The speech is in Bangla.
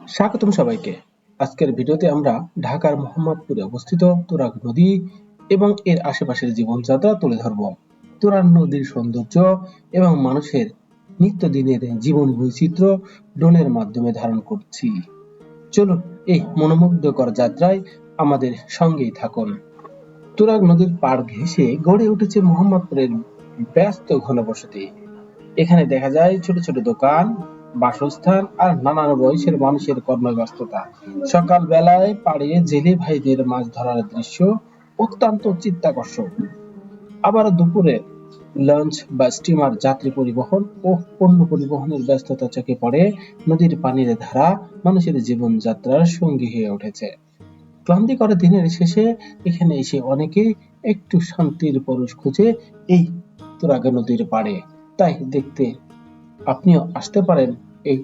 স্বাগতম সবাইকে। আজকের ভিডিওতে আমরা ঢাকার মোহাম্মদপুরে অবস্থিত তুরাগ নদী এবং এর আশেপাশের জীবনযাত্রা তুলে ধরব। তুরাগ নদীর সৌন্দর্য এবং মানুষের নিত্যদিনের জীবন বৈচিত্র্য ড্রোনের মাধ্যমে ধারণ করছি। চলুন এই মনোমুগ্ধকর যাত্রায় আমাদের সঙ্গেই থাকুন। তুরাগ নদীর পাড় ঘেঁষে গড়ে উঠেছে মোহাম্মদপুরের ব্যস্ত ঘনবসতি। এখানে দেখা যায় ছোট ছোট দোকান, বাসস্থান আর নানান বয়সের মানুষের কর্মব্যস্ততা। সকাল বেলায় পাড়ে জেলে ভাইদের মাছ ধরার দৃশ্য অত্যন্ত চিত্তাকর্ষক। আবার দুপুরে লঞ্চ বা স্টিমার যাত্রী পরিবহন ও পণ্য পরিবহনের ব্যস্ততা চোখে পড়ে। নদীর পানির ধারা মানুষের জীবনযাত্রার সঙ্গী হয়ে উঠেছে। ক্লান্তিকর দিনের শেষে এখানে এসে অনেকে একটু শান্তির পরশ খুঁজে এই তুরাগ নদীর পাড়ে। তাই দেখতে আপনিও আসতে পারেন এই